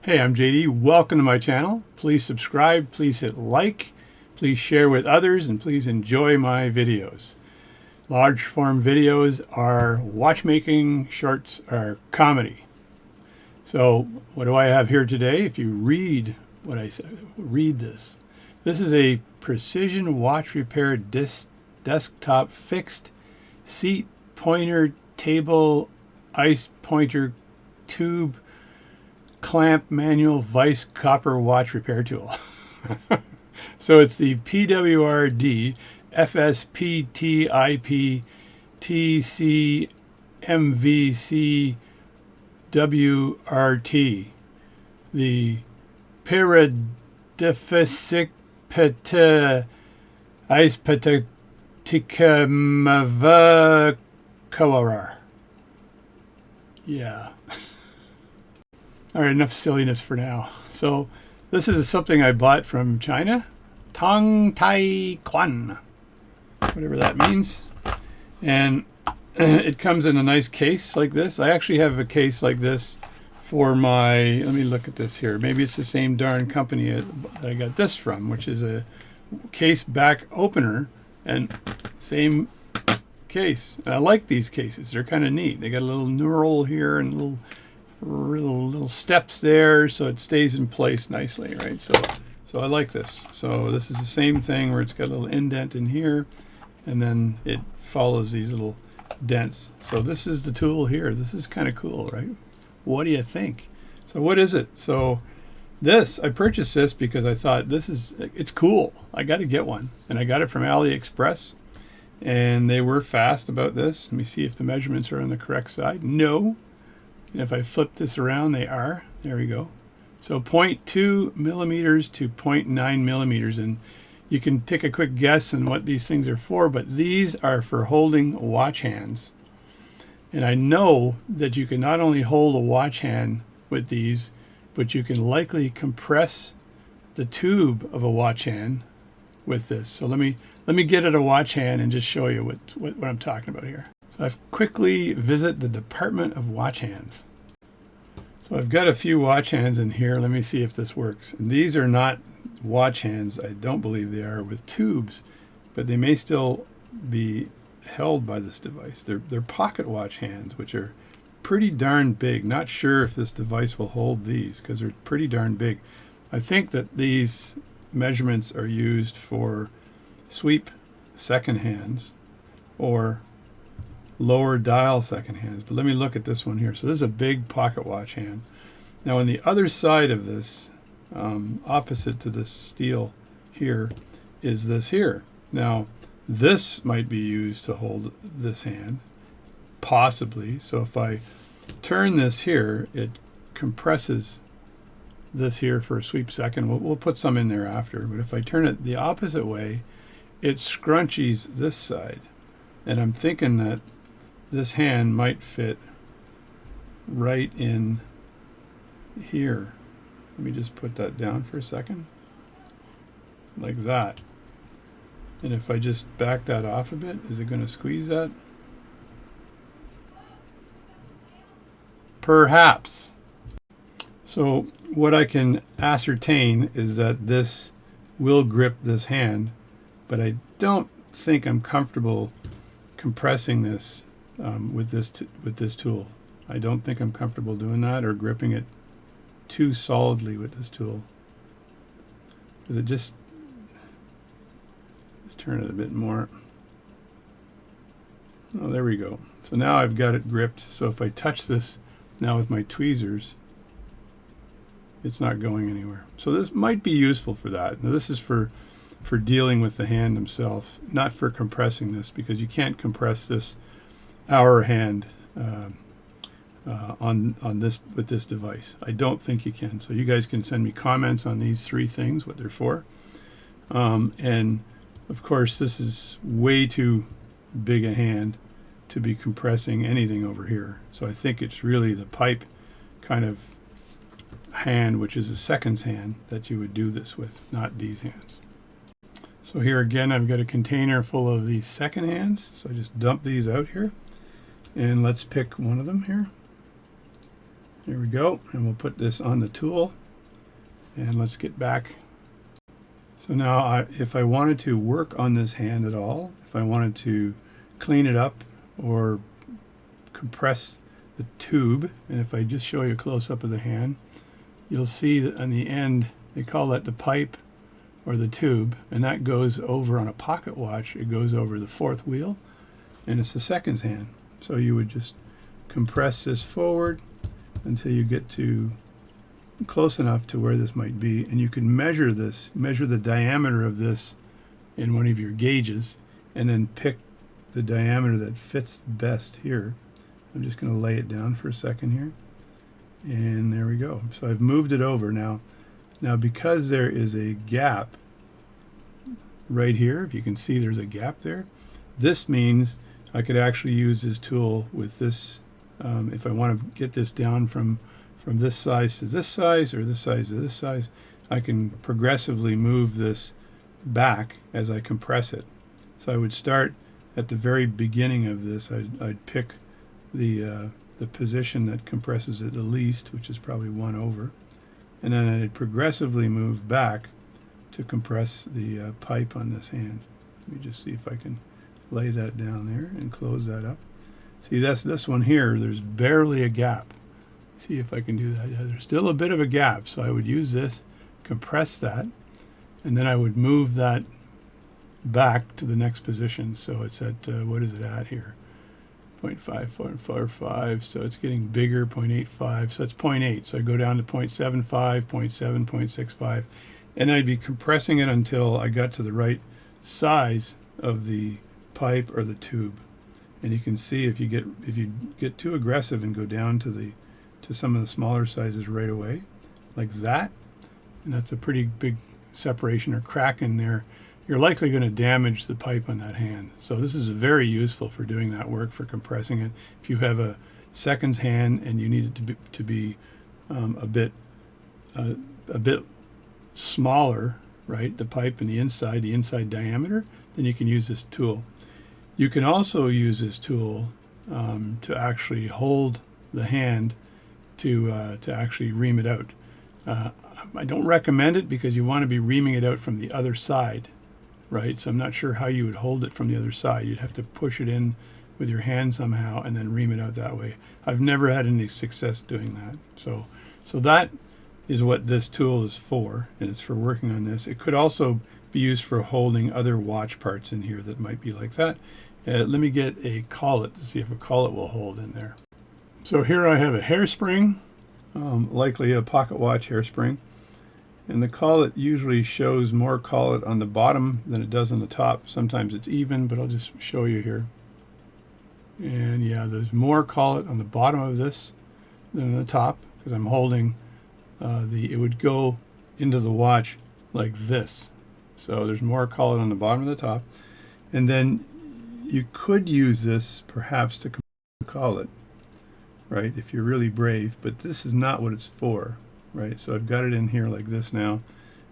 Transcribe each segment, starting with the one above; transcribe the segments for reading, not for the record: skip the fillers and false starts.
Hey, I'm JD. Welcome to my channel. Please subscribe, please hit like, please share with others, and please enjoy my videos. Large form videos are watchmaking, shorts are comedy. So what do I have here today? If you read what I said, read this. This is a precision watch repair desktop fixed seat pointer table ice pointer tube clamp manual vice copper watch repair tool. So it's the PWRD FSPTIP TC MVC WRT, the Perideficit Peta Ispetatikamavar. Yeah. All right, enough silliness for now. So this is something I bought from China. Tong Tai Quan, whatever that means. And it comes in a nice case like this. I actually have a case like this for my, let me look at this here. Maybe it's the same darn company that I got this from, which is a case back opener and same case. And I like these cases. They're kind of neat. They got a little knurl here and little steps there, so it stays in place nicely, right? So I like this. So this is the same thing where it's got a little indent in here, and then it follows these little dents. So this is the tool here. This is kind of cool, right? What do you think? So what is it? So this, I purchased this because I thought it's cool. I got to get one, and I got it from AliExpress, and they were fast about this. Let me see if the measurements are on the correct side. No. And if I flip this around, they are. There we go. So 0.2 millimeters to 0.9 millimeters. And you can take a quick guess on what these things are for, but these are for holding watch hands. And I know that you can not only hold a watch hand with these, but you can likely compress the tube of a watch hand with this. So let me get at a watch hand and just show you what I'm talking about here. So I've quickly visit the Department of Watch Hands. So I've got a few watch hands in here. Let me see if this works. And these are not watch hands. I don't believe they are with tubes, but they may still be held by this device. They're pocket watch hands, which are pretty darn big. Not sure if this device will hold these because they're pretty darn big. I think that these measurements are used for sweep second hands or lower dial second hands. But let me look at this one here. So this is a big pocket watch hand. Now on the other side of this, opposite to this steel here, is this here. Now this might be used to hold this hand, possibly. So if I turn this here, it compresses this here for a sweep second. We'll put some in there after. But if I turn it the opposite way, it scrunchies this side. And I'm thinking that this hand might fit right in here. Let me just put that down for a second, like that. And if I just back that off a bit, is it going to squeeze that? Perhaps. So what I can ascertain is that this will grip this hand, but I don't think I'm comfortable compressing this with this tool. I don't think I'm comfortable doing that or gripping it too solidly with this tool, because it let's turn it a bit more. Oh, there we go. So now I've got it gripped. So if I touch this now with my tweezers, it's not going anywhere. So this might be useful for that. Now this is for dealing with the hand themselves, not for compressing this, because you can't compress this hour hand on this with this device. I don't think you can. So you guys can send me comments on these three things, what they're for. And of course, this is way too big a hand to be compressing anything over here. So I think it's really the pipe kind of hand, which is a seconds hand, that you would do this with, not these hands. So here again, I've got a container full of these second hands. So I just dump these out here. And let's pick one of them here. There we go, and we'll put this on the tool, and let's get back. So now if I wanted to work on this hand at all, if I wanted to clean it up or compress the tube, and if I just show you a close-up of the hand, you'll see that on the end, they call that the pipe or the tube, and that goes over on a pocket watch. It goes over the fourth wheel, and it's the seconds hand. So you would just compress this forward until you get to close enough to where this might be, and you can measure this, measure the diameter of this in one of your gauges, and then pick the diameter that fits best here. I'm just going to lay it down for a second here, and there we go. So I've moved it over now. Now because there is a gap right here, if you can see there's a gap there, this means I could actually use this tool with this. If I want to get this down from this size to this size, or this size to this size, I can progressively move this back as I compress it. So I would start at the very beginning of this. I'd pick the position that compresses it the least, which is probably 1 over, and then I'd progressively move back to compress the pipe on this hand. Let me just see if I can lay that down there and close that up. See, that's this one here, there's barely a gap. See if I can do that. Yeah, there's still a bit of a gap, so I would use this, compress that, and then I would move that back to the next position. So it's at, what is it at here? 0.5445, so it's getting bigger, 0.85, so it's 0.8. So I go down to 0.75, 0.7, 0.65, and I'd be compressing it until I got to the right size of the pipe or the tube. And you can see if you get too aggressive and go down to some of the smaller sizes right away, like that, and that's a pretty big separation or crack in there, you're likely going to damage the pipe on that hand. So this is very useful for doing that work, for compressing it. If you have a seconds hand and you need it to be a bit smaller, right, the pipe and the inside diameter, then you can use this tool. You can also use this tool to actually hold the hand to actually ream it out. I don't recommend it because you want to be reaming it out from the other side, right? So I'm not sure how you would hold it from the other side. You'd have to push it in with your hand somehow and then ream it out that way. I've never had any success doing that. So that is what this tool is for, and it's for working on this. It could also be used for holding other watch parts in here that might be like that. Let me get a collet to see if a collet will hold in there. So here I have a hairspring, likely a pocket watch hairspring, and the collet usually shows more collet on the bottom than it does on the top. Sometimes it's even, but I'll just show you here. And yeah, there's more collet on the bottom of this than on the top, because I'm holding it would go into the watch like this. So there's more collet on the bottom of the top, and then you could use this perhaps to compress the collet, right, if you're really brave, but this is not what it's for, right? So I've got it in here like this now,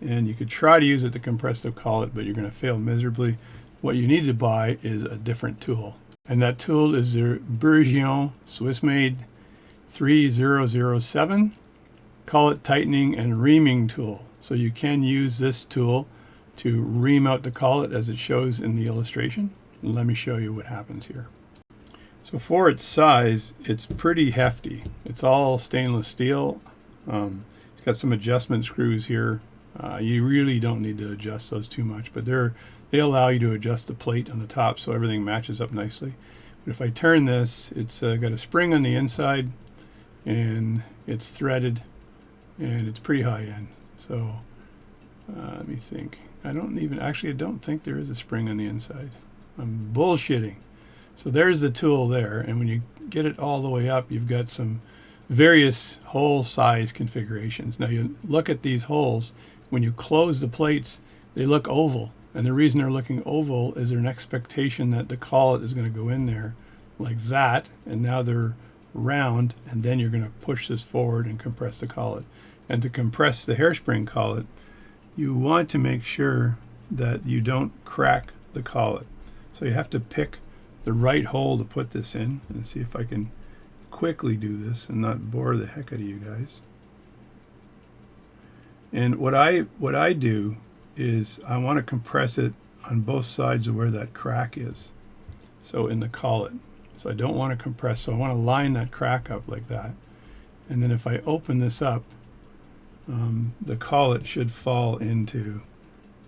and you could try to use it to compress the collet, but you're going to fail miserably. What you need to buy is a different tool, and that tool is the Bourgeon Swiss-made 3007 collet tightening and reaming tool. So you can use this tool to ream out the collet as it shows in the illustration. Let me show you what happens here. So for its size, it's pretty hefty. It's all stainless steel. It's got some adjustment screws here. You really don't need to adjust those too much, but they allow you to adjust the plate on the top so everything matches up nicely. But if I turn this, it's got a spring on the inside, and it's threaded, and it's pretty high end. So let me think. I don't think there is a spring on the inside. I'm bullshitting. So there's the tool there, and when you get it all the way up, you've got some various hole size configurations. Now you look at these holes, when you close the plates, they look oval, and the reason they're looking oval is there's an expectation that the collet is going to go in there like that, and now they're round, and then you're going to push this forward and compress the collet. And to compress the hairspring collet, you want to make sure that you don't crack the collet. So you have to pick the right hole to put this in, and see if I can quickly do this and not bore the heck out of you guys. And what I do is I want to compress it on both sides of where that crack is. So in the collet. So I don't want to compress, so I want to line that crack up like that. And then if I open this up, the collet should fall into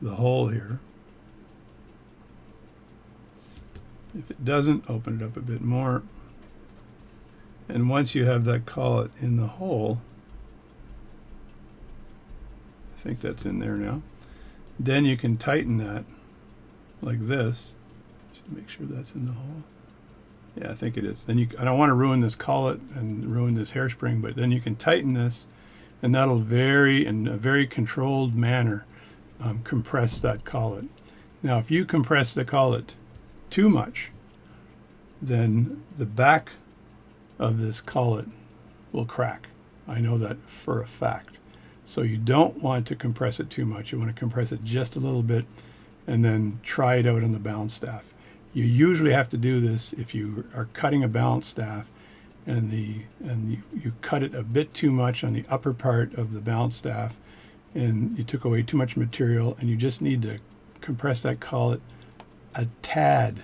the hole here. If it doesn't, open it up a bit more. And once you have that collet in the hole, I think that's in there now, then you can tighten that like this. Just make sure that's in the hole. Yeah, I think it is. Then I don't want to ruin this collet and ruin this hairspring, but then you can tighten this, and that'll in a very controlled manner, compress that collet. Now, if you compress the collet too much, then the back of this collet will crack. I know that for a fact. So you don't want to compress it too much. You want to compress it just a little bit and then try it out on the balance staff. You usually have to do this if you are cutting a balance staff and you cut it a bit too much on the upper part of the balance staff and you took away too much material, and you just need to compress that collet a tad.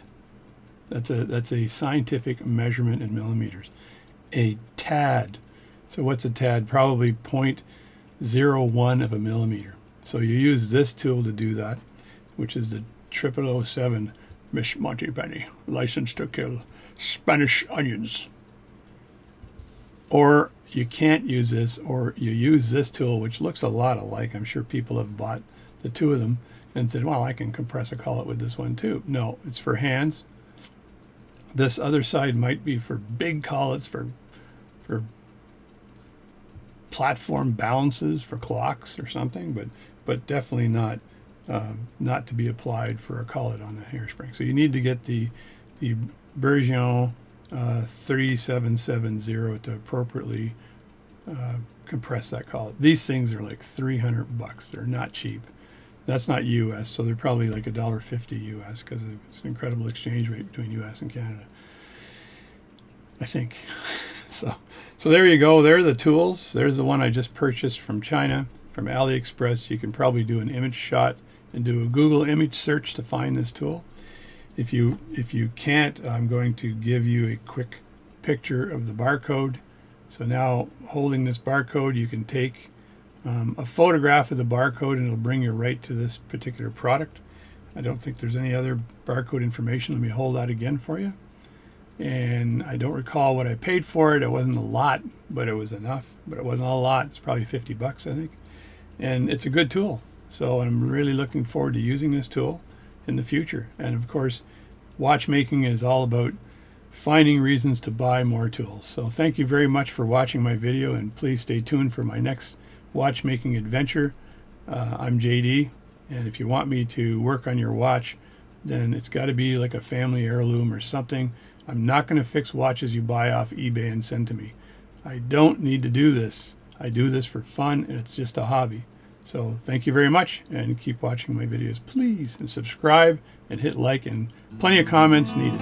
That's a scientific measurement in millimeters. A tad. So what's a tad? Probably 0.01 of a millimeter. So you use this tool to do that, which is the 0007 Miss Montypenny, licensed to kill Spanish onions. Or you can't use this, or you use this tool, which looks a lot alike. I'm sure people have bought the two of them and said, well, I can compress a collet with this one too. No, it's for hands. This other side might be for big collets, for platform balances, for clocks or something, but definitely not to be applied for a collet on the hairspring. So you need to get the Bergeon 3770 to appropriately compress that collet. These things are like $300. They're not cheap. That's not US, so they're probably like $1.50 US because it's an incredible exchange rate between US and Canada, I think. So there you go. There are the tools. There's the one I just purchased from China, from AliExpress. You can probably do an image shot and do a Google image search to find this tool. If you can't, I'm going to give you a quick picture of the barcode. So now, holding this barcode, you can take a photograph of the barcode and it'll bring you right to this particular product. I don't think there's any other barcode information. Let me hold that again for you. And I don't recall what I paid for it. It wasn't a lot, but it was enough. But it wasn't a lot. It's probably $50, I think. And it's a good tool. So I'm really looking forward to using this tool in the future. And of course, watchmaking is all about finding reasons to buy more tools. So thank you very much for watching my video, and please stay tuned for my next watchmaking adventure. I'm JD, and if you want me to work on your watch, then it's got to be like a family heirloom or something. I'm not going to fix watches you buy off eBay and send to me. I don't need to do this. I do this for fun, and it's just a hobby. So thank you very much, and keep watching my videos, please, and subscribe and hit like, and plenty of comments needed.